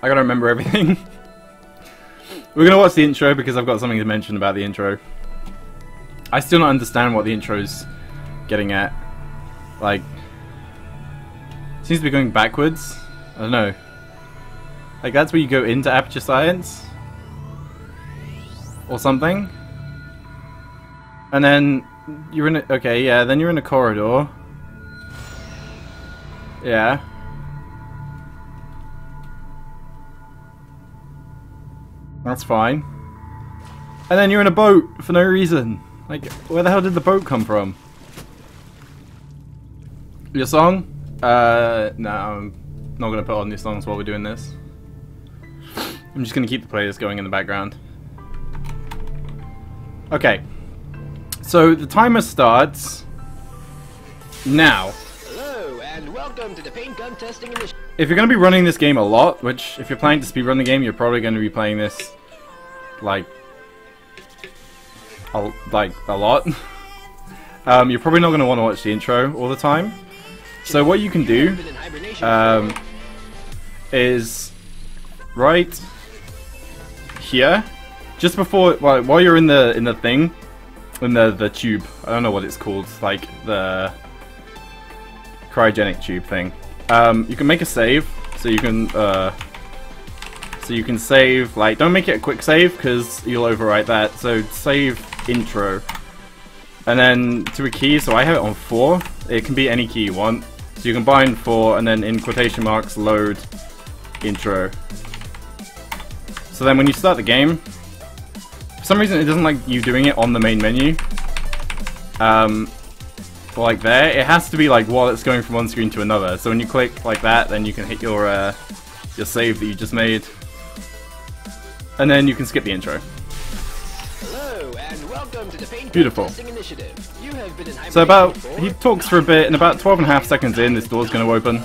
I gotta remember everything. We're gonna watch the intro because I've got something to mention about the intro. I still don't understand what the intro's getting at. Like, seems to be going backwards. I don't know. Like, that's where you go into Aperture Science? Or something? And then you're in a... Okay, yeah, then you're in a corridor. Yeah. That's fine. And then you're in a boat for no reason. Like, where the hell did the boat come from? Your song? No, I'm not going to put on new songs while we're doing this. I'm just going to keep the playlist going in the background. Okay. So, the timer starts now. Hello, and welcome to the paint gun testing initiative. If you're going to be running this game a lot, which, if you're planning to speedrun the game, you're probably going to be playing this, like a lot. You're probably not going to want to watch the intro all the time. So what you can do is right here, just before, while you're in the thing, in the tube. I don't know what it's called, like the cryogenic tube thing. You can make a save, so you can save. Like, don't make it a quick save because you'll overwrite that. So save intro, and then to a key. So I have it on 4. It can be any key you want. So you can bind 4, and then in quotation marks load intro. So then when you start the game, for some reason it doesn't like you doing it on the main menu. Like there, it has to be like while it's going from one screen to another. So when you click like that, then you can hit your save that you just made, and then you can skip the intro. Hello, and welcome to the paint Beautiful. gun testing initiative. You have been in So about, he talks for a bit, and about 12.5 seconds in, this door's going to open.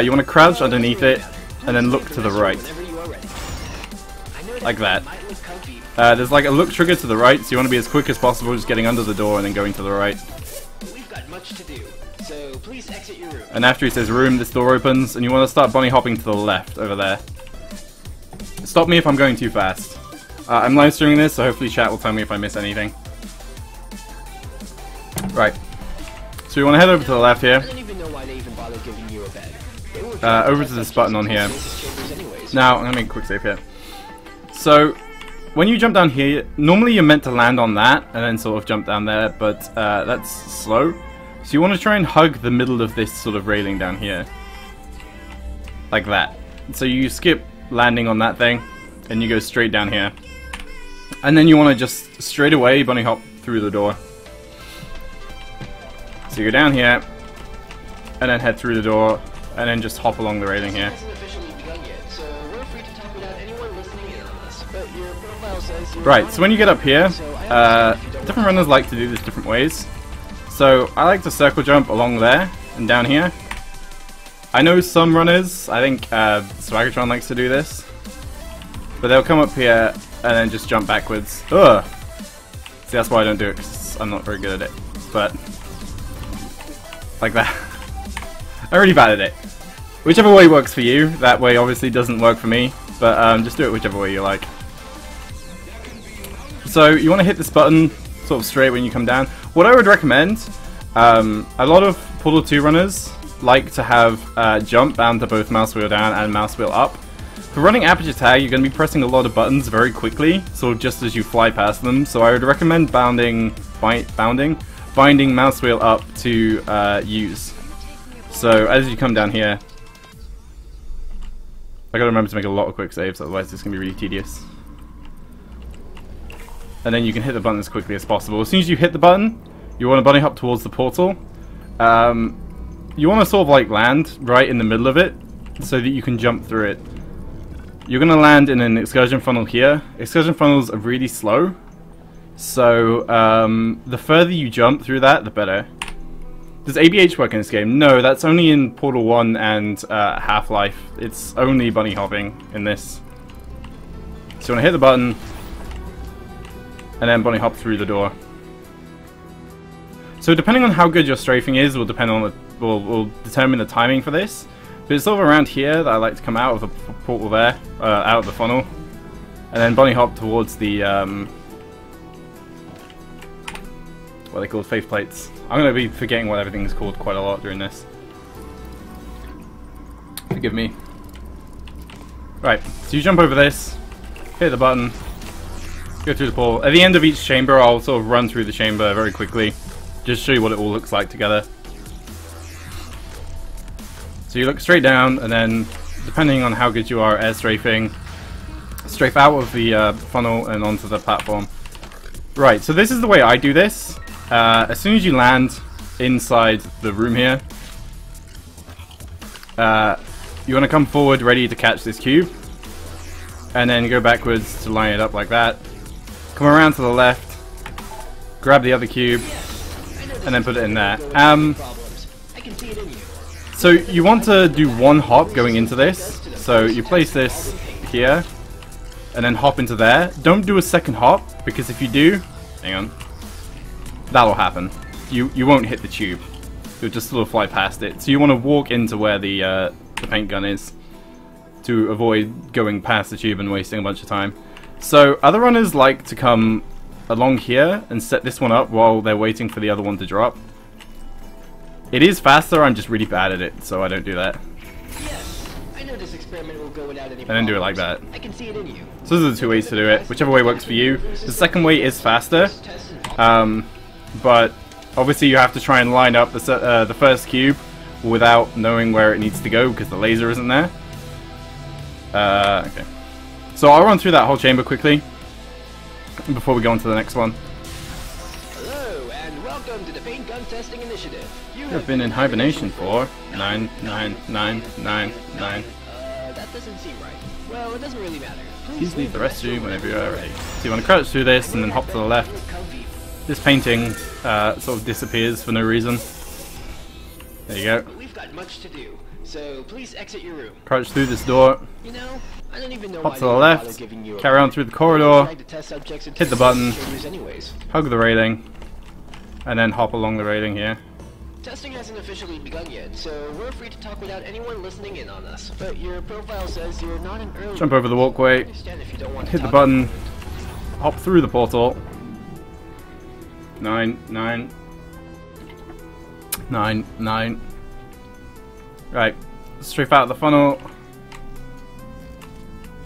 You want to crouch underneath it, and then look to the right. Like that. There's like a look trigger to the right, so you want to be as quick as possible, just getting under the door and then going to the right. We've got much to do, so please exit your room. And after he says room, this door opens, and you want to start bunny hopping to the left, over there. Stop me if I'm going too fast. I'm live streaming this, so hopefully chat will tell me if I miss anything. Right. So you want to head over to the left here. I don't even know why they even bother giving you a bed. Over to this button on here. Now, I'm going to make a quick save here. So, when you jump down here, normally you're meant to land on that, and then sort of jump down there, but that's slow. So you want to try and hug the middle of this sort of railing down here. Like that. So you skip landing on that thing, and you go straight down here. And then you want to just straight away bunny hop through the door. So you go down here, and then head through the door, and then just hop along the railing here. Right, so when you get up here, different runners like to do this different ways. So I like to circle jump along there and down here. I know some runners, I think Swaggertron likes to do this, but they'll come up here and then just jump backwards. Ugh! See, that's why I don't do it, because I'm not very good at it. But, like that. I'm really bad at it. Whichever way works for you, that way obviously doesn't work for me, but just do it whichever way you like. So you want to hit this button sort of straight when you come down. What I would recommend, a lot of Portal 2 runners like to have jump bound to both mouse wheel down and mouse wheel up. For running Aperture Tag, you're going to be pressing a lot of buttons very quickly, sort of just as you fly past them. So I would recommend binding mouse wheel up to use. So as you come down here, I gotta remember to make a lot of quick saves, otherwise it's gonna be really tedious. And then you can hit the button as quickly as possible. As soon as you hit the button, you want to bunny hop towards the portal. You want to sort of like land right in the middle of it, so that you can jump through it. You're gonna land in an excursion funnel here. Excursion funnels are really slow, so the further you jump through that, the better. Does ABH work in this game? No, that's only in Portal 1 and Half-Life. It's only bunny hopping in this. So you want to hit the button, and then bunny hop through the door. So depending on how good your strafing is will depend on will determine the timing for this. But it's sort of around here that I like to come out of the portal there, out of the funnel, and then bunny hop towards the what are they called? Faith plates. I'm going to be forgetting what everything's called quite a lot during this. Forgive me. Right, so you jump over this, hit the button, go through the portal. At the end of each chamber, I'll sort of run through the chamber very quickly, just show you what it all looks like together. So you look straight down, and then, depending on how good you are at air strafing, strafe out of the funnel and onto the platform. Right, so this is the way I do this. As soon as you land inside the room here, you want to come forward ready to catch this cube, and then go backwards to line it up like that. Come around to the left, grab the other cube, and then put it in there. So you want to do one hop going into this. So you place this here, and then hop into there. Don't do a second hop, because if you do, hang on, that'll happen. You won't hit the tube. You'll just sort of fly past it. So you want to walk into where the paint gun is, to avoid going past the tube and wasting a bunch of time. So other runners like to come along here and set this one up while they're waiting for the other one to drop. It is faster, I'm just really bad at it, so I don't do that. Yes, I know this experiment will go without any And then do it like that. I can see it in you. So those are the two ways to do it, whichever way works for you. The second way is faster, but obviously you have to try and line up the first cube without knowing where it needs to go, because the laser isn't there. Okay. So I'll run through that whole chamber quickly before we go on to the next one. Hello, and welcome to the Paint Gun Testing Initiative. You have been in hibernation for 99999. That doesn't seem right. Well, it doesn't really matter. Please leave the restroom whenever you are ready. So you want to crouch through this and then hop to the left. This painting sort of disappears for no reason. There you go. We've got much to do, so please exit your room. Crouch through this door. You know, I don't even know Hop why to the left. Carry on through the corridor. Hit the button. Hug the railing. And then hop along the railing here. Testing hasn't officially begun yet, so we're free to talk without anyone listening in on us. But your profile says you're not an early... Jump over the walkway. Hit the button. Hop through the portal. 9, 9. 9, 9. Right. Strafe out of the funnel.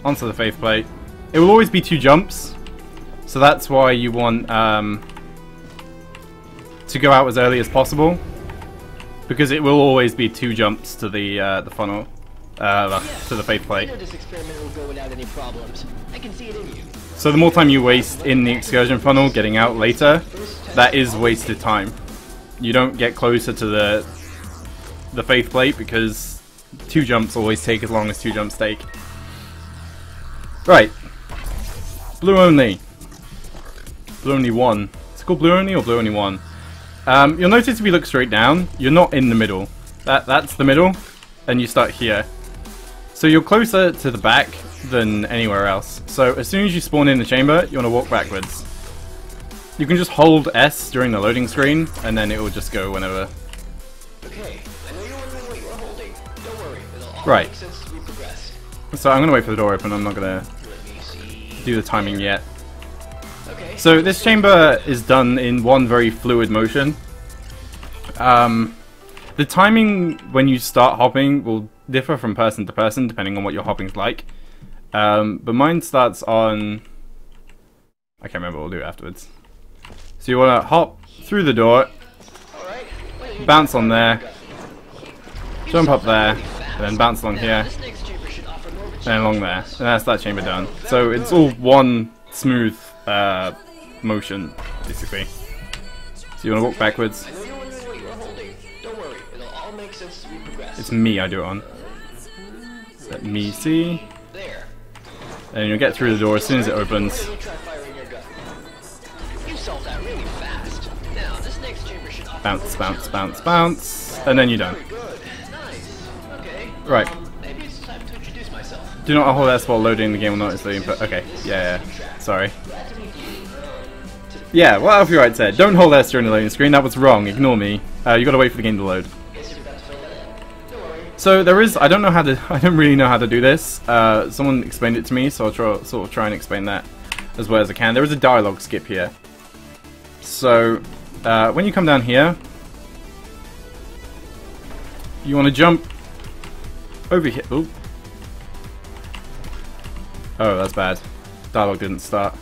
Onto the faith plate. It will always be 2 jumps. So that's why you want to go out as early as possible. Because it will always be 2 jumps to the funnel. To the faith plate. I know this experiment will go without any problems. I can see it in you. So the more time you waste in the excursion funnel getting out later, that is wasted time. You don't get closer to the faith plate because 2 jumps always take as long as 2 jumps take. Right. Blue only. Blue only 1. Is it called blue only or blue only 1? You'll notice if you look straight down, you're not in the middle. That's the middle, and you start here. So you're closer to the back than anywhere else. So as soon as you spawn in the chamber, you want to walk backwards. You can just hold S during the loading screen, and then it will just go whenever. Okay, I know you're wondering what you're holding. Don't worry, it'll all right. Make sense as we progress. So I'm going to wait for the door open, I'm not going to do the timing yet. Okay. So this chamber is done in one very fluid motion. The timing when you start hopping will differ from person to person depending on what your hopping's like. But mine starts on... I can't remember, we'll do it afterwards. So you want to hop through the door, bounce on there, jump up there, and then bounce along here, and then along there. And that's that chamber done. So it's all one smooth motion, basically. So you want to walk backwards. It's me I do it on. Let me see. And you'll get through the door as soon as it opens. Bounce, bounce, bounce, bounce. And then you're done. Right. Do not hold S while loading the game will not is the input. Okay, yeah. Sorry. Yeah, what Alfie Wright said. Don't hold S during the loading screen. That was wrong. Ignore me. You gotta wait for the game to load. So there is, I don't know how to, I don't really know how to do this. Someone explained it to me, so I'll sort of try and explain that as well as I can. There is a dialogue skip here. So when you come down here, you want to jump over here. Ooh. Oh, that's bad. Dialogue didn't start.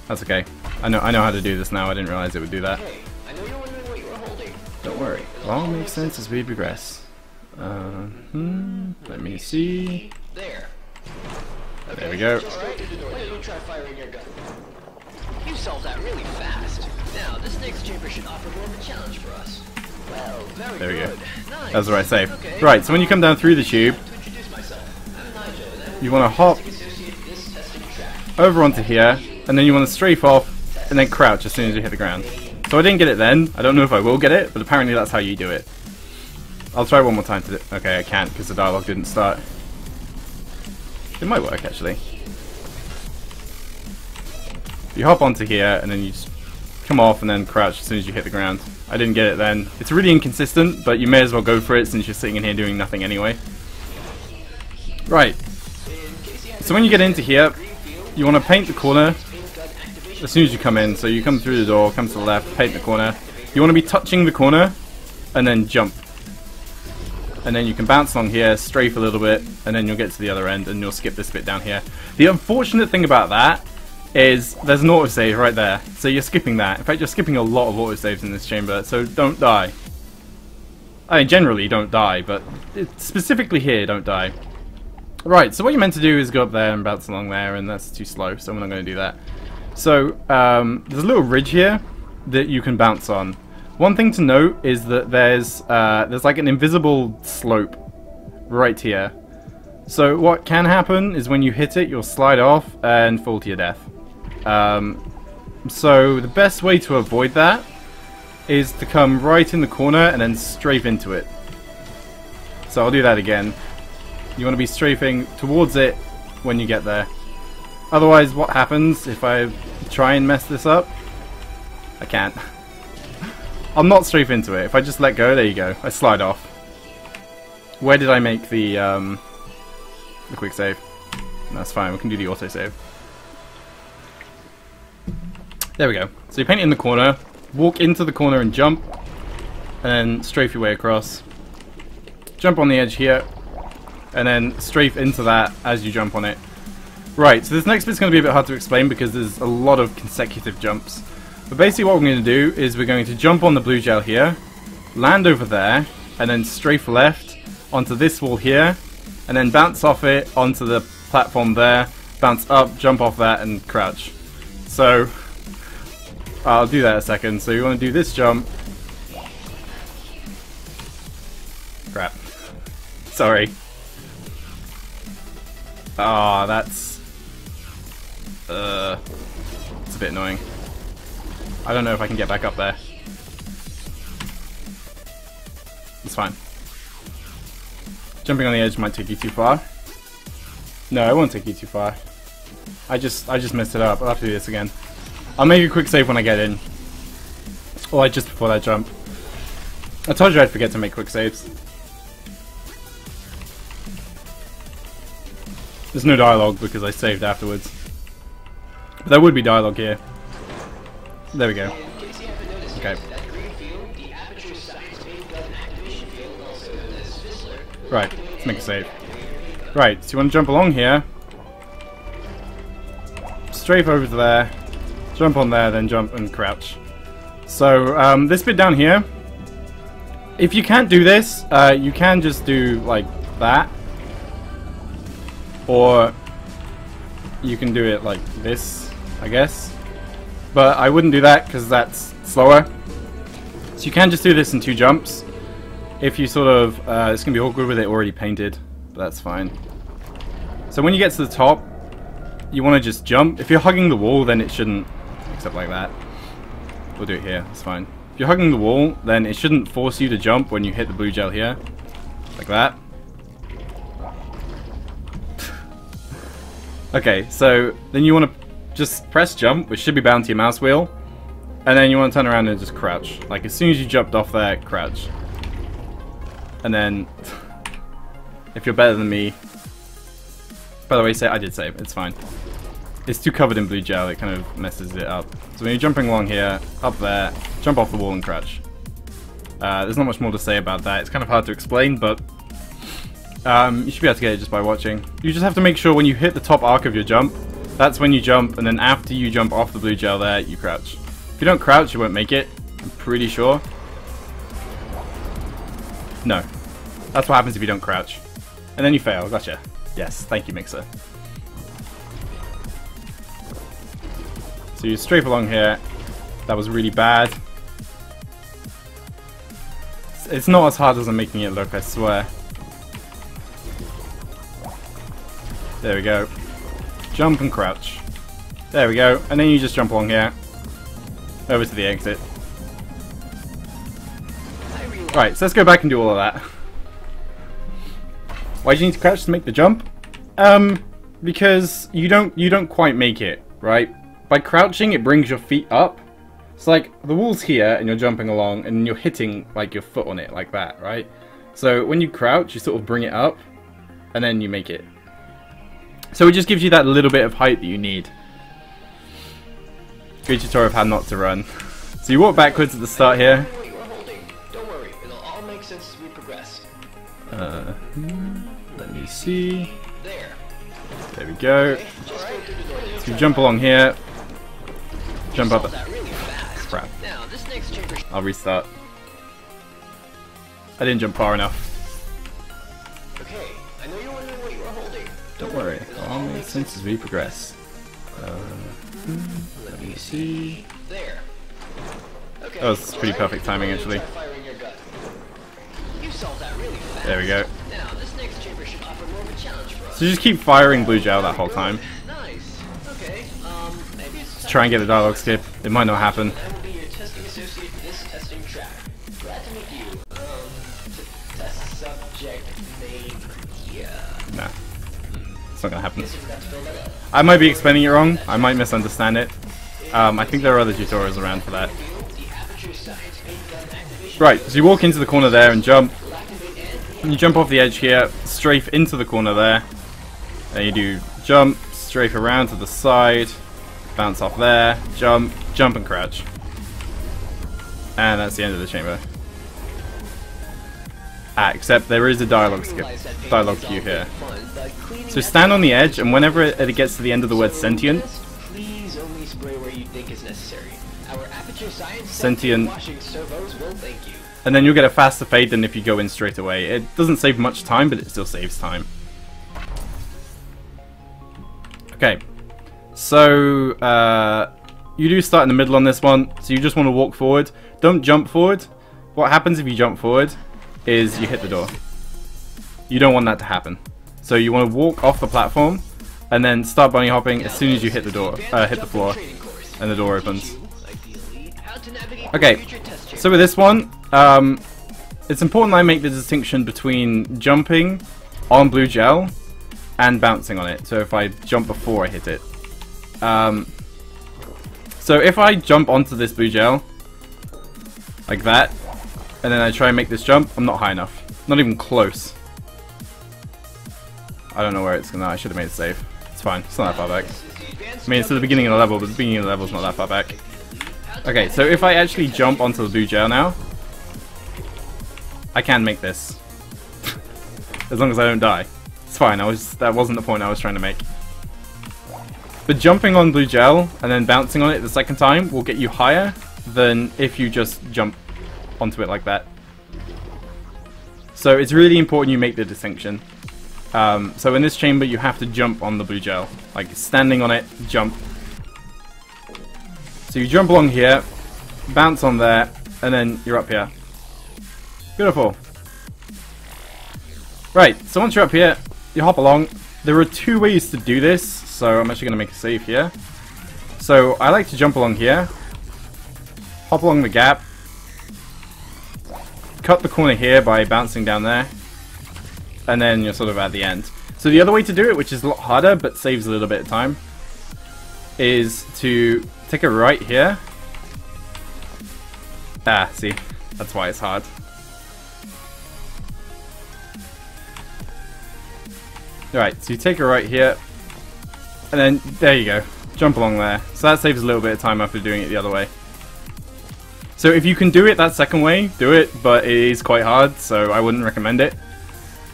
That's okay. I know how to do this now. I didn't realize it would do that. Hey, I know you're wondering what you were holding. Don't worry. It all makes sense as we progress. Let me see. There. Okay, There we go. Just go through the door. Then you try firing your gun. You solved that really fast. Now, this next chamber should offer more of a challenge for us. Well, very There we good. go. Nice. That's the right save. Okay. Right, so when you come down through the tube, To introduce myself, I'm Nigel, and I will you want to hop associate this testing track. over onto here, and then you want to strafe off, and then crouch as soon as you hit the ground. So I didn't get it then. I don't know if I will get it, but apparently that's how you do it. I'll try one more time to do. Okay, I can't because the dialogue didn't start. It might work actually. You hop onto here and then you just come off and then crouch as soon as you hit the ground. I didn't get it then. It's really inconsistent, but you may as well go for it since you're sitting in here doing nothing anyway. Right. So when you get into here, you want to paint the corner as soon as you come in. So you come through the door, come to the left, paint the corner. You want to be touching the corner and then jump. And then you can bounce along here, strafe a little bit, and then you'll get to the other end and you'll skip this bit down here. The unfortunate thing about that is there's an autosave right there. So you're skipping that. In fact, you're skipping a lot of autosaves in this chamber, so don't die. I mean, generally don't die, but specifically here, don't die. Right, so what you're meant to do is go up there and bounce along there, and that's too slow, so we're not going to do that. So, there's a little ridge here that you can bounce on. One thing to note is that there's like an invisible slope right here. So what can happen is when you hit it, you'll slide off and fall to your death. So the best way to avoid that is to come right in the corner and then strafe into it. So I'll do that again. You want to be strafing towards it when you get there. Otherwise, what happens if I try and mess this up? I can't. I'm not strafe into it. If I just let go, there you go. I slide off. Where did I make the quick save? That's fine. We can do the auto save. There we go. So you paint it in the corner, walk into the corner and jump, and then strafe your way across. Jump on the edge here, and then strafe into that as you jump on it. Right, so this next bit's going to be a bit hard to explain because there's a lot of consecutive jumps. But basically what we're going to do is we're going to jump on the blue gel here, land over there, and then strafe left onto this wall here, and then bounce off it onto the platform there, bounce up, jump off that, and crouch. So, I'll do that in a second. So you want to do this jump. Crap. Sorry. Ah, that's... it's a bit annoying. I don't know if I can get back up there. It's fine. Jumping on the edge might take you too far. No, it won't take you too far. I just messed it up. I'll have to do this again. I'll make a quick save when I get in. Or like just before that jump. I told you I'd forget to make quick saves. There's no dialogue because I saved afterwards. But there would be dialogue here. There we go. Okay. Right, let's make a save. Right, so you want to jump along here. Strafe over to there. Jump on there, then jump and crouch. So, this bit down here. If you can't do this, you can just do like that. Or you can do it like this, I guess. But I wouldn't do that because that's slower. So you can just do this in 2 jumps. If you sort of, it's going to be awkward with it already painted, but that's fine. So when you get to the top, you want to just jump. If you're hugging the wall, then it shouldn't, except like that. We'll do it here, it's fine. If you're hugging the wall, then it shouldn't force you to jump when you hit the blue gel here. Like that. Okay, so then you want to just press jump, which should be bound to your mouse wheel, and then you want to turn around and just crouch. Like as soon as you jumped off there, crouch. And then if you're better than me. By the way, I did save, it's fine. It's too covered in blue gel, it kind of messes it up. So when you're jumping along here, up there, jump off the wall and crouch. There's not much more to say about that. It's kind of hard to explain, but you should be able to get it just by watching. You just have to make sure when you hit the top arc of your jump, that's when you jump, and then after you jump off the blue gel there, you crouch. If you don't crouch, you won't make it. I'm pretty sure. No. That's what happens if you don't crouch. And then you fail. Gotcha. Yes, thank you, Mixer. So you strafe along here. That was really bad. It's not as hard as I'm making it look, I swear. There we go. Jump and crouch. There we go. And then you just jump along here. Over to the exit. Right, so let's go back and do all of that. Why do you need to crouch to make the jump? Because you don't quite make it, right? By crouching, it brings your feet up. It's like the wall's here and you're jumping along and you're hitting like your foot on it like that, right? So when you crouch, you sort of bring it up and then you make it. So it just gives you that little bit of height that you need. Good tutorial of how not to run. So you walk backwards at the start here. Don't worry, it'll all make sense as we progress. Let me see. There we go. Okay, So you jump along here. Jump up. Crap. Now, this next chamber. I'll restart. I didn't jump far enough. Okay, I know you're wondering what you were holding. Don't worry, it'll all make sense as we progress. Let me see. There. Okay. That was pretty perfect timing, actually. Firing your gun. You solved that really fast. There we go. Now, this next chamber should offer more of a challenge for us. So just keep firing blue gel that whole time. Nice. Okay. Maybe it's Just try and get the dialogue skip. It might not happen. I will be your testing associate for this testing track. Glad to meet you. Test subject name. Yeah. Nah. It's not gonna happen. I might be explaining it wrong. I might misunderstand it. I think there are other tutorials around for that. Right, so you walk into the corner there and jump. And you jump off the edge here, strafe into the corner there. Then you do jump, strafe around to the side, bounce off there, jump, jump and crouch. And that's the end of the chamber. Except there is a dialogue cue here. So stand on the edge, and whenever it gets to the end of the word sentient, please only spray where you think is necessary. Our Aperture Science sentient, washing servos will thank you. and then you'll get a faster fade than if you go in straight away. It doesn't save much time, but it still saves time. Okay, so you do start in the middle on this one, so you just want to walk forward. Don't jump forward. What happens if you jump forward is you hit the door. You don't want that to happen. So you want to walk off the platform and then start bunny hopping as soon as you hit the door, hit the floor, and the door opens. Okay, so with this one, it's important I make the distinction between jumping on blue gel and bouncing on it. So if I jump before I hit it. So if I jump onto this blue gel, like that, and then I try and make this jump, I'm not high enough. Not even close. I don't know where it's gonna. I should have made it safe. It's fine. It's not that far back. I mean, it's at the beginning of the level, but the beginning of the level is not that far back. Okay, so if I actually jump onto the blue gel now, I can make this. As long as I don't die. It's fine. That wasn't the point I was trying to make. But jumping on blue gel and then bouncing on it the second time will get you higher than if you just jump onto it like that. So it's really important you make the distinction. So in this chamber you have to jump on the blue gel, like standing on it, jump. So you jump along here, bounce on there, and then you're up here. Beautiful. Right, so once you're up here, you hop along. There are two ways to do this, so I'm actually going to make a save here. So I like to jump along here, hop along the gap, cut the corner here by bouncing down there, and then you're sort of at the end. So the other way to do it, which is a lot harder but saves a little bit of time, is to take a right here. See, that's why it's hard. Alright, so you take a right here, and then there you go. Jump along there. So that saves a little bit of time after doing it the other way. So if you can do it that second way, do it, but it is quite hard, so I wouldn't recommend it.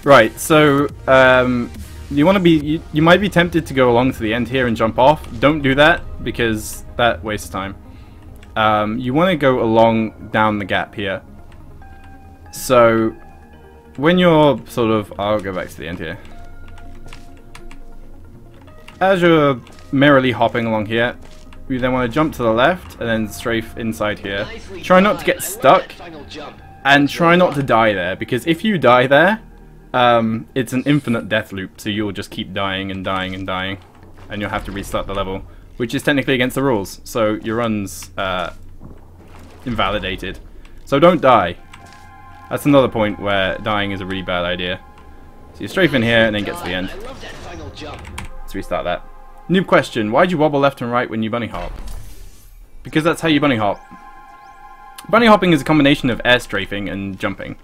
Right, so you want to be, you might be tempted to go along to the end here and jump off. Don't do that because that wastes time. You want to go along down the gap here. So when you're sort of, I'll go back to the end here. As you're merrily hopping along here, you then want to jump to the left and then strafe inside here. Try not to get stuck and try not to die there, because if you die there, it's an infinite death loop, so you'll just keep dying and dying and dying, and you'll have to restart the level, which is technically against the rules, so your run's invalidated. So don't die. That's another point where dying is a really bad idea. So you strafe in here and then get to the end. Let's restart that. New question, why do you wobble left and right when you bunny hop? Because that's how you bunny hop. Bunny hopping is a combination of air strafing and jumping.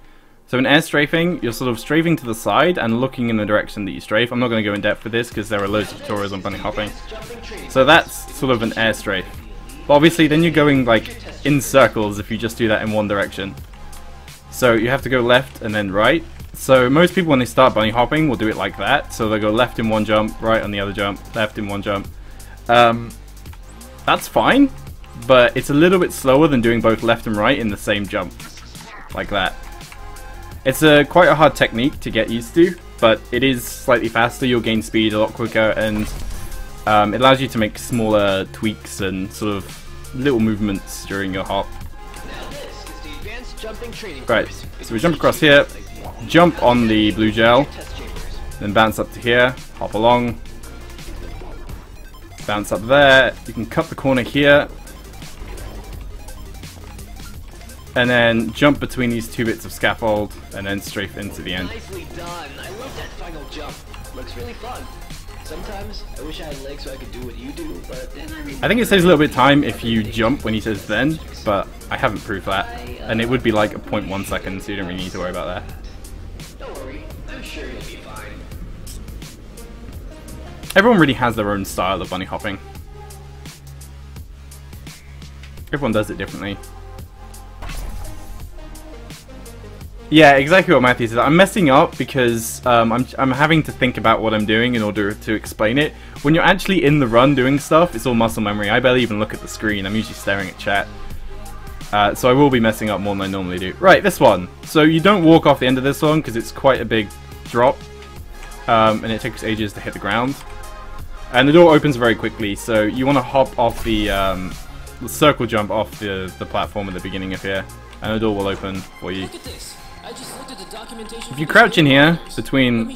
So in air strafing, you're sort of strafing to the side and looking in the direction that you strafe. I'm not going to go in depth with this because there are loads of tutorials on bunny hopping. So that's sort of an air strafe. But obviously then you're going like in circles if you just do that in one direction. So you have to go left and then right. So most people when they start bunny hopping will do it like that. So they'll go left in one jump, right on the other jump, left in one jump. That's fine, but it's a little bit slower than doing both left and right in the same jump. Like that. It's quite a hard technique to get used to, but it is slightly faster. You'll gain speed a lot quicker, and it allows you to make smaller tweaks and sort of little movements during your hop. Right, so we jump across here, jump on the blue gel, then bounce up to here, hop along, bounce up there, you can cut the corner here, and then jump between these two bits of scaffold, and then strafe into the end. Nicely done. I love that final jump. Looks really fun. Sometimes I wish I had legs so I could do what you do, but then I think it saves a little bit of time if you jump when he says then, but I haven't proved that. And it would be like a 0.1 second, so you don't really need to worry about that. Don't worry, I'm sure you'll be fine. Everyone really has their own style of bunny hopping. Everyone does it differently. Yeah, exactly what Matthew said. I'm messing up because I'm having to think about what I'm doing in order to explain it. When you're actually in the run doing stuff, it's all muscle memory. I barely even look at the screen. I'm usually staring at chat. So I will be messing up more than I normally do. Right, this one. So you don't walk off the end of this one because it's quite a big drop. And it takes ages to hit the ground. And the door opens very quickly, so you want to hop off the circle jump off the platform at the beginning of here. And the door will open for you. If you crouch in here between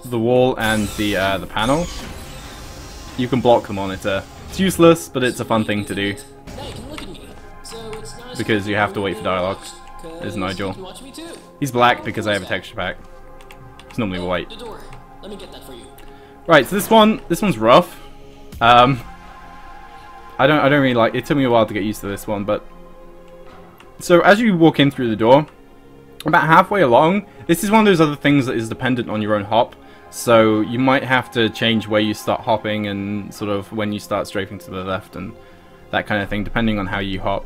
the wall and the panel, you can block the monitor. It's useless, but it's a fun thing to do. Because you have to wait for dialogue. There's Nigel. He's black because I have a texture pack. It's normally white. Right, so this one's rough. I don't really like. It took me a while to get used to this one, but so as you walk in through the door, about halfway along, this is one of those other things that is dependent on your own hop. So you might have to change where you start hopping and sort of when you start strafing to the left and that kind of thing, depending on how you hop.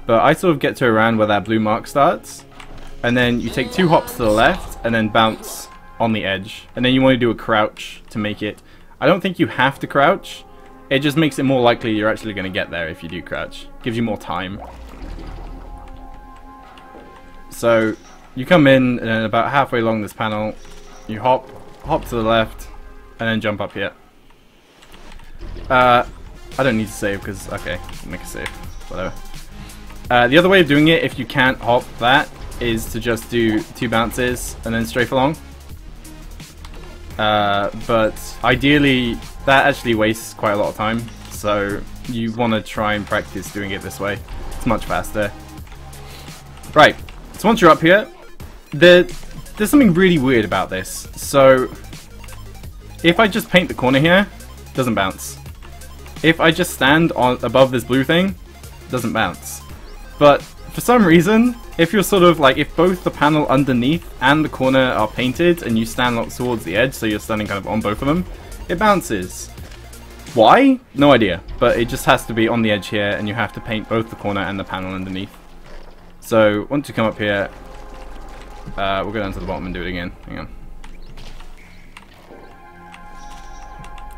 But I sort of get to around where that blue mark starts, and then you take 2 hops to the left and then bounce on the edge. And then you want to do a crouch to make it. I don't think you have to crouch. It just makes it more likely you're actually going to get there if you do crouch. Gives you more time. So you come in, and then about halfway along this panel, you hop to the left, and then jump up here. I don't need to save because, okay, make a save, whatever. The other way of doing it, if you can't hop that, is to just do 2 bounces and then strafe along. But ideally, that actually wastes quite a lot of time, so you want to try and practice doing it this way. It's much faster. Right, so once you're up here, there's something really weird about this. So if I just paint the corner here, it doesn't bounce. If I just stand above this blue thing, it doesn't bounce. But For some reason, if you're sort of like, if both the panel underneath and the corner are painted and you stand up towards the edge, so you're standing kind of on both of them, it bounces. Why? No idea, but it just has to be on the edge here and you have to paint both the corner and the panel underneath. So once you come up here, we'll go down to the bottom and do it again. Hang on.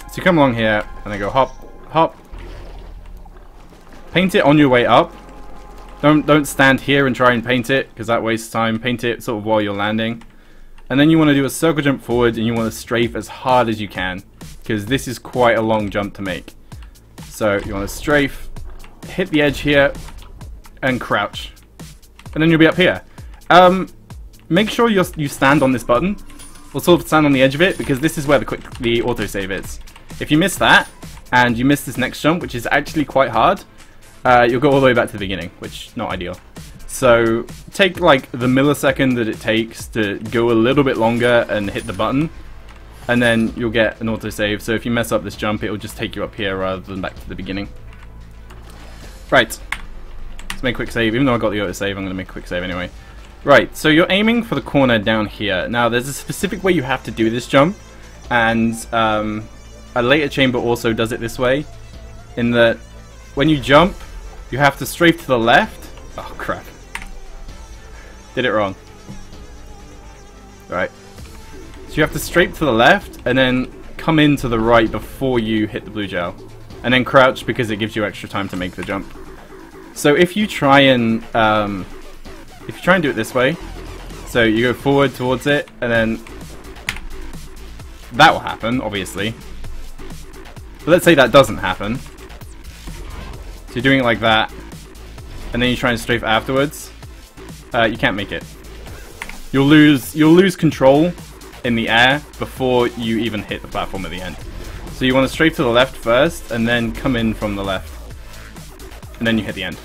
So you come along here and then go hop, hop. Paint it on your way up. Don't stand here and try and paint it, because that wastes time. Paint it sort of while you're landing. And then you want to do a circle jump forward and you want to strafe as hard as you can, because this is quite a long jump to make. So you want to strafe, hit the edge here, and crouch. And then you'll be up here. Make sure you stand on this button, or sort of stand on the edge of it, because this is where the autosave is. If you miss that, and you miss this next jump, which is actually quite hard, you'll go all the way back to the beginning, which not ideal. So take like the millisecond that it takes to go a little bit longer and hit the button, and then you'll get an autosave. So if you mess up this jump, it will just take you up here rather than back to the beginning. Right, let's make a quick save. Even though I got the autosave, I'm going to make a quick save anyway. Right, so you're aiming for the corner down here. Now there's a specific way you have to do this jump, and a later chamber also does it this way, in that when you jump, you have to strafe to the left. Oh crap. Did it wrong. Right. So you have to strafe to the left and then come in to the right before you hit the blue gel. And then crouch because it gives you extra time to make the jump. So if you try and do it this way, so you go forward towards it and then that will happen, obviously. But let's say that doesn't happen. So you're doing it like that, and then you try and strafe afterwards. You can't make it. You'll lose control in the air before you even hit the platform at the end. So you want to strafe to the left first, and then come in from the left, and then you hit the end.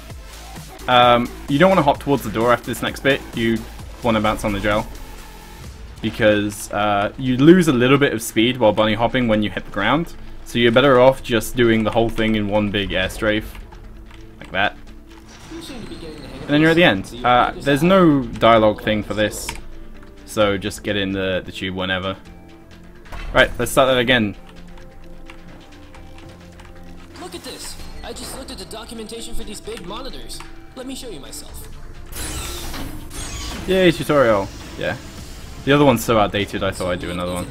You don't want to hop towards the door after this next bit. You want to bounce on the gel, because you lose a little bit of speed while bunny hopping when you hit the ground. So you're better off just doing the whole thing in one big air strafe. Like that. And then you're at the end. There's no dialogue thing for this, so just get in the tube whenever. Right, let's start that again. Look at this! I just looked at the documentation for these big monitors. Let me show you myself. Yay, tutorial. Yeah. The other one's so outdated, I thought I'd do another one.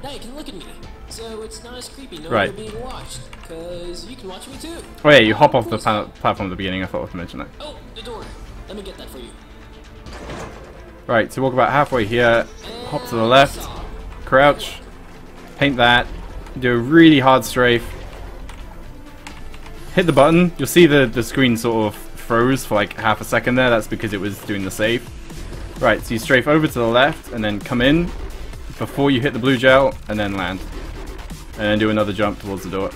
Now you can look at me. So it's not as creepy knowing Right. you're being watched, because you can watch me too. Oh yeah, you hop off the platform at the beginning, I thought I mentioned that. Oh, the door. Let me get that for you. Right, so walk about halfway here, hop to the left, crouch, paint that, do a really hard strafe, hit the button. You'll see the screen sort of froze for like half a second there. That's because it was doing the save. Right, so you strafe over to the left and then come in before you hit the blue gel and then land. And then do another jump towards the door.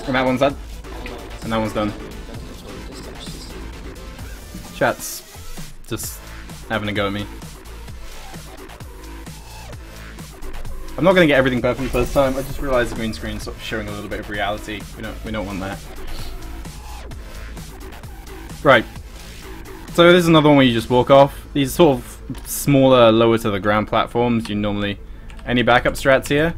And that one's done. And that one's done. Chat's just having a go at me. I'm not going to get everything perfect first time. I just realized the green screen's sort of showing a little bit of reality. We don't want that. Right. So this is another one where you just walk off. These sort of smaller, lower to the ground platforms you normally... Any backup strats here?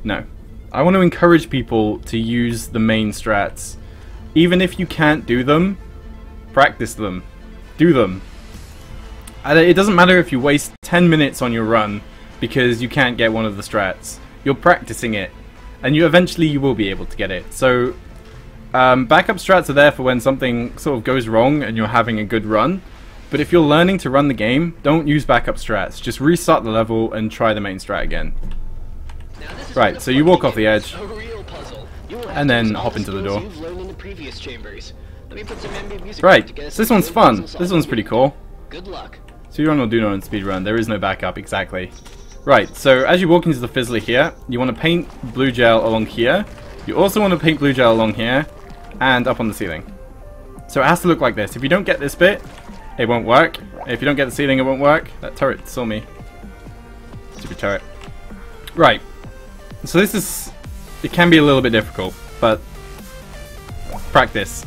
No. I want to encourage people to use the main strats. Even if you can't do them, practice them. Do them. And it doesn't matter if you waste 10 minutes on your run because you can't get one of the strats. You're practicing it, and eventually you will be able to get it. So backup strats are there for when something sort of goes wrong and you're having a good run. But if you're learning to run the game, don't use backup strats. Just restart the level and try the main strat again. Right, so you walk off the edge, and then hop into the door. Right, so this one's fun. This one's pretty cool. Good luck. Speedrun or do not speedrun. There is no backup, exactly. Right, so as you walk into the fizzler here, you want to paint blue gel along here. You also want to paint blue gel along here, and up on the ceiling. So it has to look like this. If you don't get this bit, it won't work. If you don't get the ceiling, it won't work. That turret saw me. Stupid turret. Right. So this is... It can be a little bit difficult, but... Practice.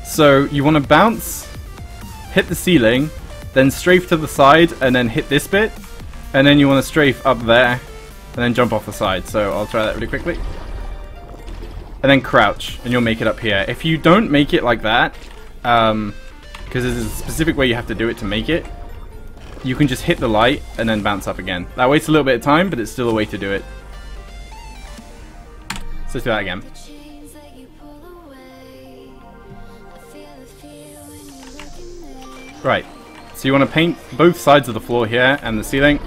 So you want to bounce, hit the ceiling, then strafe to the side, and then hit this bit. And then you want to strafe up there, and then jump off the side. So I'll try that really quickly. And then crouch, and you'll make it up here. If you don't make it like that, because there's a specific way you have to do it to make it, you can just hit the light and then bounce up again. That wastes a little bit of time, but it's still a way to do it. So let's do that again. Right, so you want to paint both sides of the floor here and the ceiling.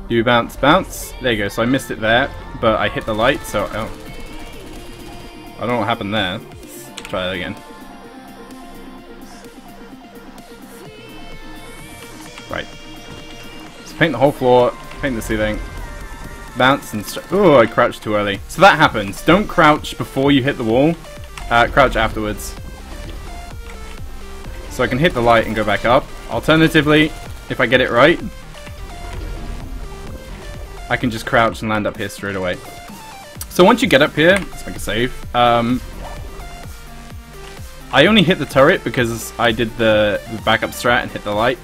Do bounce, bounce. There you go, so I missed it there, but I hit the light, so... Oh. I don't know what happened there. Let's try that again. Right. So paint the whole floor, paint the ceiling, bounce and... Oh, I crouched too early. So that happens. Don't crouch before you hit the wall. Crouch afterwards. So I can hit the light and go back up. Alternatively, if I get it right, I can just crouch and land up here straight away. So once you get up here, let's make a save. I only hit the turret because I did the backup strat and hit the light.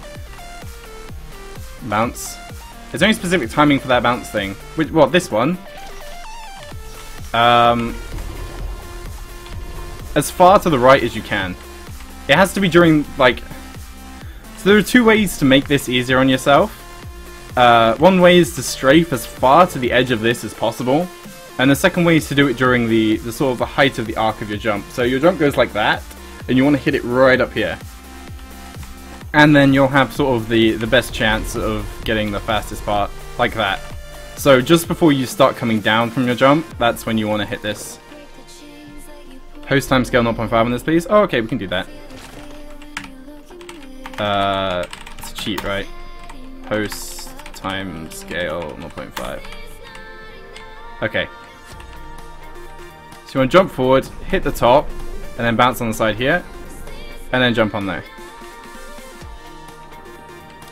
Bounce. There's only specific timing for that bounce thing. Which, well, this one. As far to the right as you can. It has to be during, like... So there are two ways to make this easier on yourself. One way is to strafe as far to the edge of this as possible. And the second way is to do it during the sort of the height of the arc of your jump. So your jump goes like that, and you want to hit it right up here. And then you'll have sort of the best chance of getting the fastest part, like that. So just before you start coming down from your jump, that's when you want to hit this. Host timescale 0.5 on this, please. Oh, okay, we can do that. It's a cheat, right? Host timescale 0.5. Okay. So you want to jump forward, hit the top, and then bounce on the side here, and then jump on there.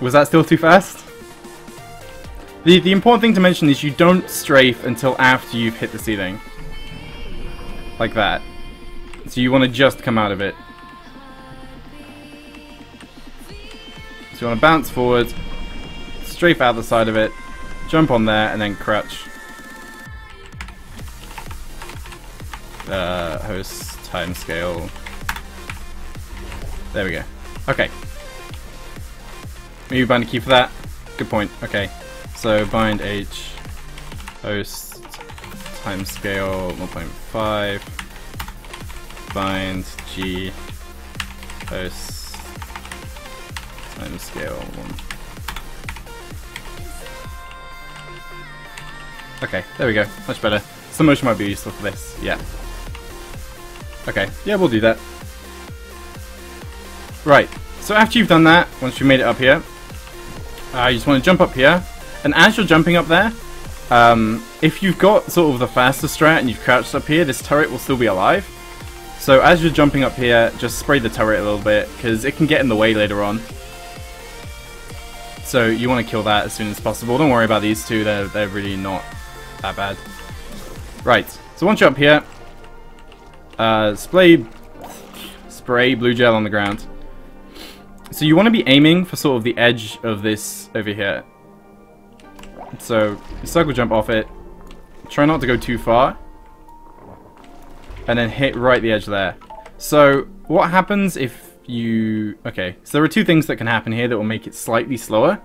Was that still too fast? The important thing to mention is you don't strafe until after you've hit the ceiling. Like that. So you want to just come out of it. So you want to bounce forward, strafe out the side of it, jump on there, and then crouch. Host timescale. There we go. Okay. Maybe bind a key for that. Good point. Okay. So bind H, host timescale 0.5, bind G, host timescale 1. Okay, there we go. Much better. Slow motion might be useful for this. Yeah. Okay, yeah, we'll do that. Right, so after you've done that, once you've made it up here, you just want to jump up here, and as you're jumping up there, if you've got sort of the faster strat and you've crouched up here, this turret will still be alive. So as you're jumping up here, just spray the turret a little bit, because it can get in the way later on. So you want to kill that as soon as possible. Don't worry about these two, they're really not that bad. Right, so once you're up here, spray blue gel on the ground. So you want to be aiming for sort of the edge of this over here. So circle jump off it, try not to go too far, and then hit right the edge there. So what happens if you... Okay, so there are two things that can happen here that will make it slightly slower.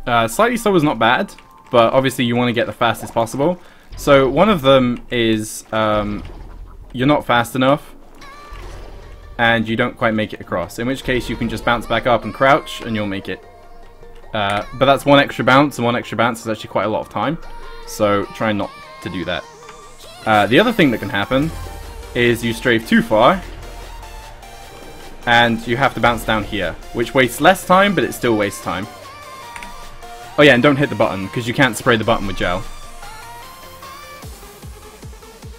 Slightly slower is not bad, but obviously you want to get the fastest possible. So one of them is you're not fast enough and you don't quite make it across, in which case you can just bounce back up and crouch and you'll make it. But that's one extra bounce, and one extra bounce is actually quite a lot of time, so try not to do that. The other thing that can happen is you strafe too far and you have to bounce down here, which wastes less time, but it still wastes time. Oh yeah, and don't hit the button, because you can't spray the button with gel.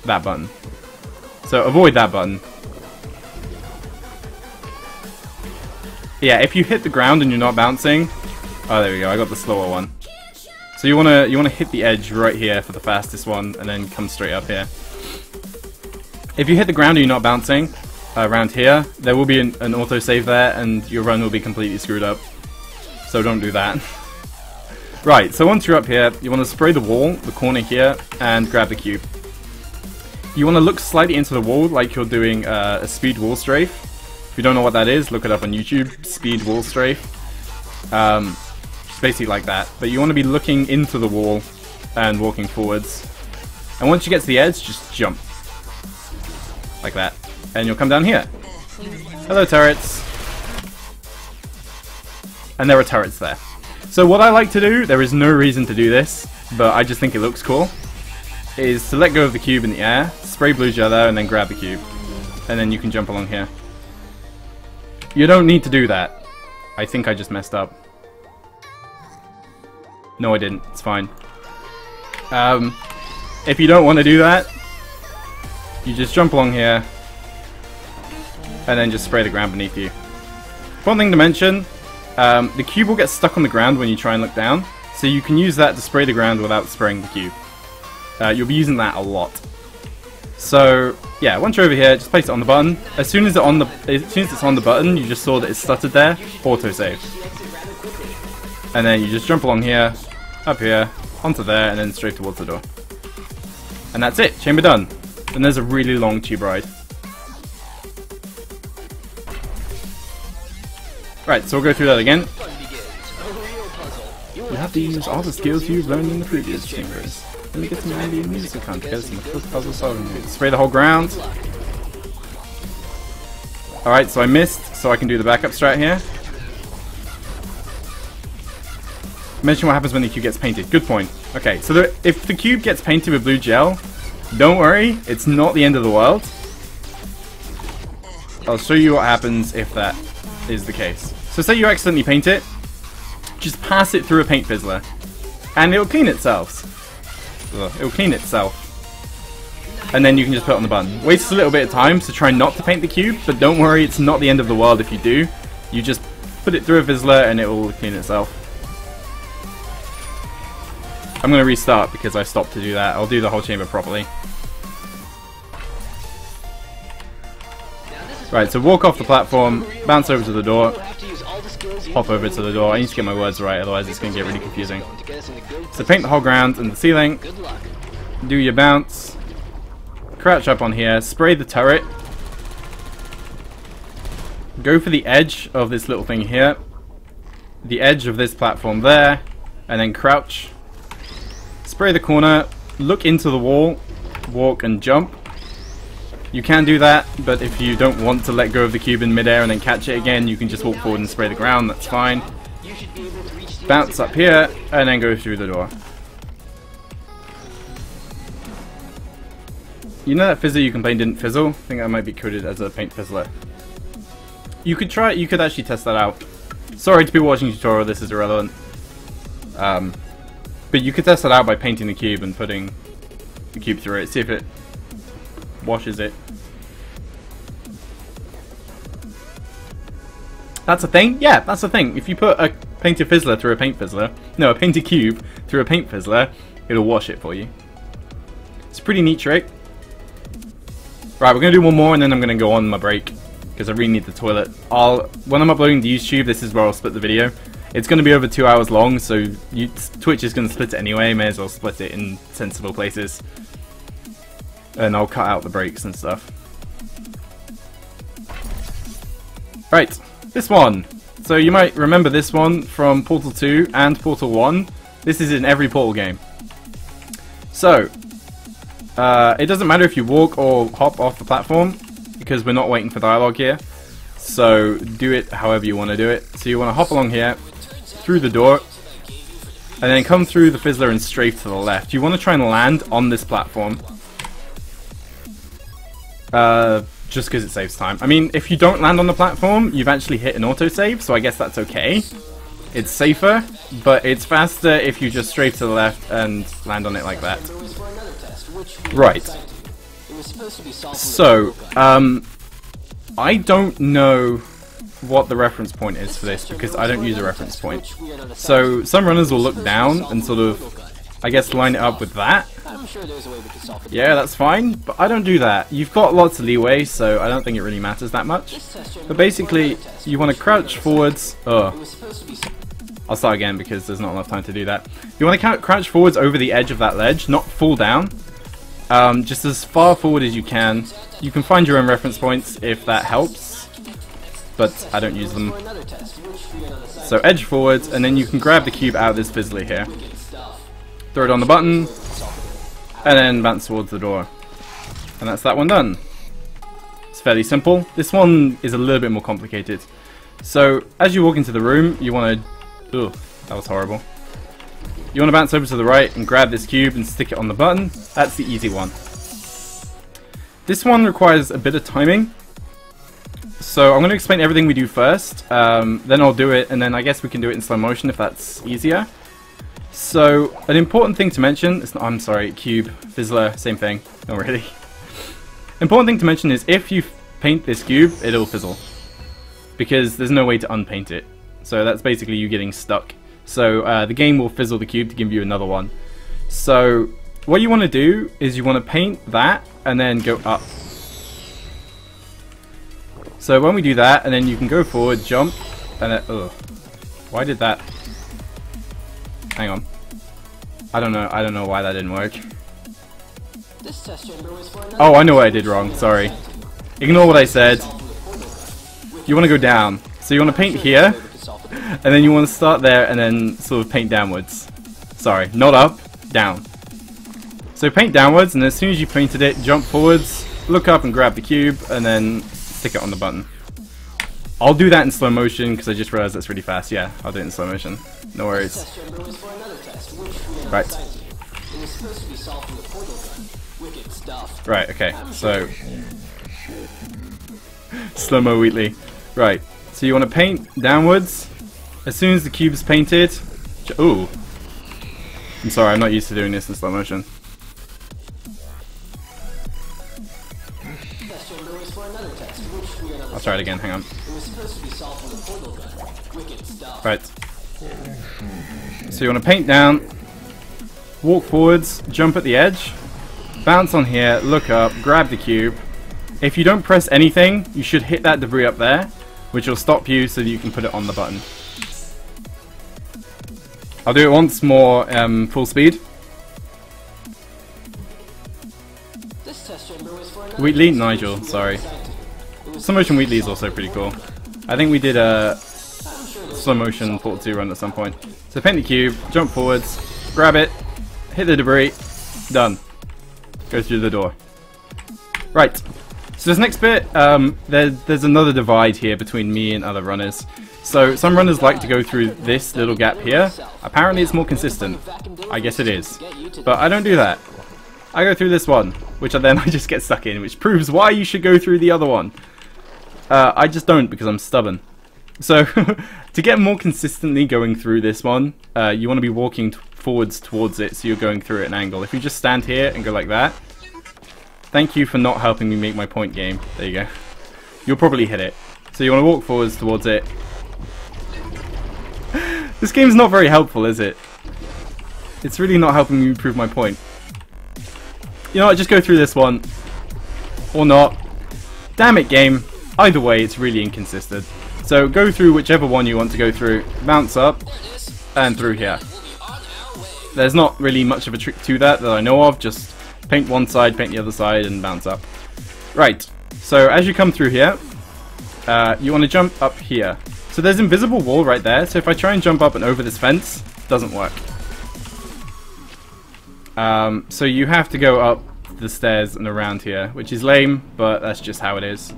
That button. So avoid that button. Yeah, if you hit the ground and you're not bouncing... Oh, there we go, I got the slower one. So you wanna hit the edge right here for the fastest one, and then come straight up here. If you hit the ground and you're not bouncing around here, there will be an autosave there and your run will be completely screwed up. So don't do that. Right, so once you're up here, you want to spray the wall, the corner here, and grab the cube. You want to look slightly into the wall like you're doing a speed wall strafe. If you don't know what that is, look it up on YouTube, speed wall strafe. It's basically like that. But you want to be looking into the wall and walking forwards. And once you get to the edge, just jump. Like that. And you'll come down here. Hello, turrets. And there are turrets there. So what I like to do, there is no reason to do this, but I just think it looks cool, is to let go of the cube in the air, spray blue jello, and then grab the cube. And then you can jump along here. You don't need to do that. I think I just messed up. No, I didn't. It's fine. If you don't want to do that, you just jump along here, and then just spray the ground beneath you. One thing to mention, the cube will get stuck on the ground when you try and look down, so you can use that to spray the ground without spraying the cube. You'll be using that a lot. So yeah, once you're over here, just place it on the button. As soon as it's on the button, you just saw that it stuttered there. Autosave, and then you just jump along here, up here, onto there, and then straight towards the door. And that's it. Chamber done. And there's a really long tube ride. Right, so we'll go through that again. You have to use all the skills you've learned in the previous chambers. Let me get some handy music on to get some puzzle solving moves. Spray the whole ground. Alright, so I missed, so I can do the backup strat here. Mention what happens when the cube gets painted. Good point. Okay, so if the cube gets painted with blue gel, don't worry, it's not the end of the world. I'll show you what happens if that is the case. So say you accidentally paint it, just pass it through a paint fizzler, and it'll clean itself. It'll clean itself. And then you can just put it on the button. Wastes a little bit of time, so try not to paint the cube, but don't worry, it's not the end of the world if you do. You just put it through a fizzler and it will clean itself. I'm going to restart because I stopped to do that. I'll do the whole chamber properly. Right, so walk off the platform, bounce over to the door, hop over to the door. I need to get my words right, otherwise it's going to get really confusing. So paint the whole ground and the ceiling, do your bounce, crouch up on here, spray the turret, go for the edge of this little thing here, the edge of this platform there, and then crouch, spray the corner, look into the wall, walk and jump. You can do that, but if you don't want to let go of the cube in midair and then catch it again, you can just walk forward and spray the ground, that's fine. Bounce up here, and then go through the door. You know that fizzle you complained didn't fizzle? I think that might be coded as a paint fizzler. You could actually test that out. Sorry to people watching the tutorial, this is irrelevant. But you could test that out by painting the cube and putting the cube through it, see if it washes it. That's a thing? Yeah, that's a thing. If you put a painted fizzler through a paint fizzler, no, a painted cube through a paint fizzler, it'll wash it for you. It's a pretty neat trick. Right, we're going to do one more and then I'm going to go on my break because I really need the toilet. When I'm uploading to YouTube, this is where I'll split the video. It's going to be over 2 hours long, so Twitch is going to split it anyway. May as well split it in sensible places. And I'll cut out the breaks and stuff. Right, this one. So you might remember this one from Portal 2 and Portal 1. This is in every Portal game. So, it doesn't matter if you walk or hop off the platform, because we're not waiting for dialogue here. So, do it however you want to do it. So you want to hop along here, through the door, and then come through the fizzler and strafe to the left. You want to try and land on this platform. Just because it saves time. I mean, if you don't land on the platform, you've actually hit an autosave, so I guess that's okay. It's safer, but it's faster if you just strafe to the left and land on it like that. Right. So, I don't know what the reference point is for this, because I don't use a reference point. So, some runners will look down and sort of I guess line it up with that. I'm sure there's a way we can solve it. Yeah, that's fine, but I don't do that. You've got lots of leeway, so I don't think it really matters that much. This test chamber But basically, was for another test, you want to which we crouch are forwards. It was supposed to be I'll start again because there's not enough time to do that. You want to crouch forwards over the edge of that ledge, not fall down. Just as far forward as you can. You can find your own reference points if that helps, but I don't use them. for another test, which we are on the side. So edge forwards, and then you can grab the cube out of this fizzler here. Throw it on the button, and then bounce towards the door. And that's that one done. It's fairly simple. This one is a little bit more complicated. So as you walk into the room, you want to... Ugh, that was horrible. You want to bounce over to the right and grab this cube and stick it on the button. That's the easy one. This one requires a bit of timing. So I'm going to explain everything we do first. Then I'll do it, and then I guess we can do it in slow motion if that's easier. So an important thing to mention... I'm sorry, cube, fizzler, same thing. Not really. Important thing to mention is if you paint this cube, it'll fizzle. Because there's no way to unpaint it. So that's basically you getting stuck. So the game will fizzle the cube to give you another one. So what you want to do is you want to paint that and then go up. So when we do that, and then you can go forward, jump, and then... Ugh. Why did that... Hang on. I don't know why that didn't work. This test chamber was for another Oh, I know what I did wrong, sorry. Ignore what I said. You want to go down. So you want to paint here, and then you want to start there and then sort of paint downwards. Sorry, not up, down. So paint downwards, and as soon as you painted it, jump forwards, look up and grab the cube, and then stick it on the button. I'll do that in slow motion because I just realized that's really fast. Yeah, I'll do it in slow motion. No worries. This test chamber was for another test, which we are Right. assigned to. It was supposed to be solved with a portal gun. Wicked stuff. Right, okay, so... Slow-mo Wheatley. Right, so you want to paint downwards. As soon as the cube's painted... Ooh. I'm sorry, I'm not used to doing this in slow motion. Test chamber was for another test, which we are on the I'll try it side again, hang on. to. It was supposed to be solved with a portal gun. Wicked stuff. Right. So you want to paint down, walk forwards, jump at the edge, bounce on here, look up, grab the cube. If you don't press anything, you should hit that debris up there, which will stop you so that you can put it on the button. I'll do it once more, full speed. This test chamber was for another Wheatley? test, Nigel, which we are sorry. assigned to. It was Slow motion supposed to be Wheatley is solved also with pretty a cool. portal gun. I think we did a I'm sure there's slow a way to motion solve it. Port 2 run at some point. So paint the cube, jump forwards, grab it, hit the debris, done. Go through the door. Right. So this next bit, there's another divide here between me and other runners. So some runners like to go through this little gap here. Apparently it's more consistent. I guess it is. But I don't do that. I go through this one, which then I just get stuck in, which proves why you should go through the other one. I just don't because I'm stubborn. So to get more consistently going through this one, you want to be walking forwards towards it, so you're going through at an angle. If you just stand here and go like that, thank you for not helping me make my point game. There you go. You'll probably hit it. So you want to walk forwards towards it. This game's not very helpful, is it? It's really not helping me prove my point. You know what, just go through this one. Or not. Damn it, game. Either way, it's really inconsistent. So go through whichever one you want to go through. Bounce up. And through here. There's not really much of a trick to that I know of. Just paint one side, paint the other side, and bounce up. Right. So as you come through here, you want to jump up here. So there's an invisible wall right there. So if I try and jump up and over this fence, it doesn't work. So you have to go up the stairs and around here, which is lame, but that's just how it is.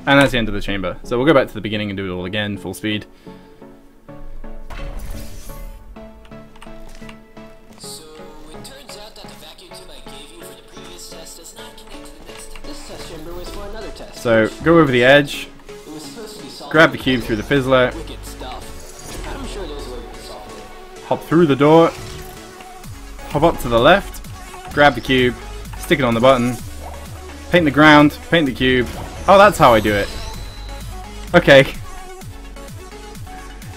And that's the end of the chamber. So we'll go back to the beginning and do it all again, full speed. So it turns out that the vacuum tube I gave you for the previous test does not connect to the next test. This test chamber was for another test. So go over the edge, It was supposed to be solved grab the with cube through the fizzler, wicked stuff. I'm sure there's a way we can solve it. hop through the door, hop up to the left, grab the cube, stick it on the button, paint the ground, paint the cube. Oh, that's how I do it. Okay.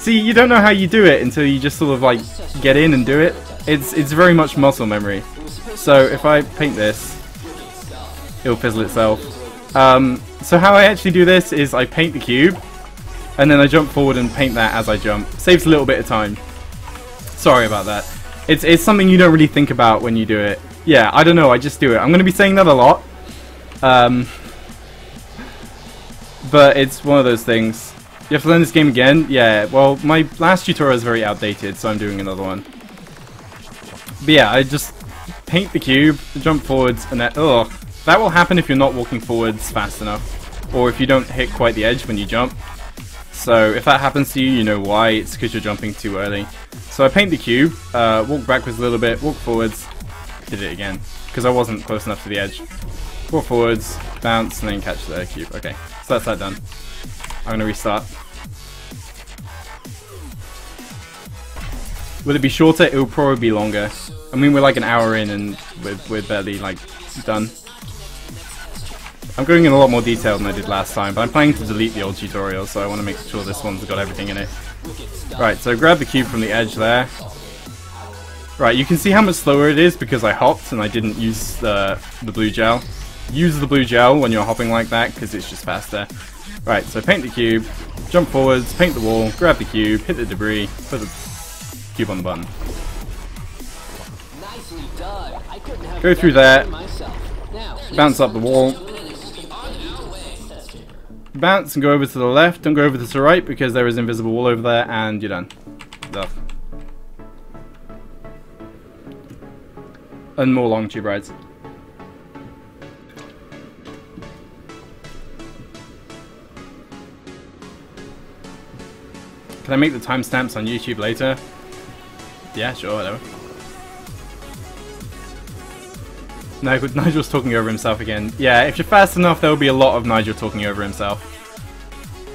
See, you don't know how you do it until you just sort of like get in and do it. It's very much muscle memory. So if I paint this, it'll fizzle itself. So how I actually do this is I paint the cube, and then I jump forward and paint that as I jump. Saves a little bit of time. Sorry about that. It's something you don't really think about when you do it. Yeah, I don't know, I just do it. I'm going to be saying that a lot. But it's one of those things. You have to learn this game again? Yeah, well, my last tutorial is very outdated, so I'm doing another one. But yeah, I just paint the cube, jump forwards, and then... Ugh. That will happen if you're not walking forwards fast enough. Or if you don't hit quite the edge when you jump. So if that happens to you, you know why. It's because you're jumping too early. So I paint the cube, walk backwards a little bit, walk forwards, did it again. Because I wasn't close enough to the edge. Walk forwards, bounce, and then catch the cube. Okay, so that's that done. I'm going to restart. Will it be shorter? It will probably be longer. I mean, we're like an hour in and we're barely like done. I'm going in a lot more detail than I did last time, but I'm planning to delete the old tutorial, so I want to make sure this one's got everything in it. Right, so grab the cube from the edge there. Right, you can see how much slower it is because I hopped and I didn't use the blue gel. Use the blue gel when you're hopping like that because it's just faster. Right, so paint the cube, jump forwards, paint the wall, grab the cube, hit the debris, put the cube on the button. Go through that, bounce up the wall, bounce and go over to the left, don't go over to the right because there is an invisible wall over there, and you're done. Stuff. And more long tube rides. Can I make the timestamps on YouTube later? Yeah, sure, whatever. No, Nigel's talking over himself again. Yeah, if you're fast enough, there will be a lot of Nigel talking over himself.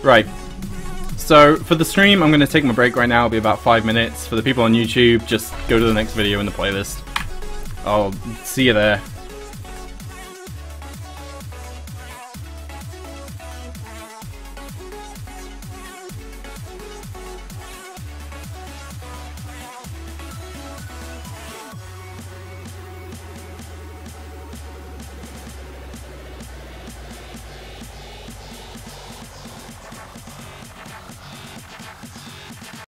Right. So, for the stream, I'm going to take my break right now. It'll be about 5 minutes. For the people on YouTube, just go to the next video in the playlist. I'll see you there.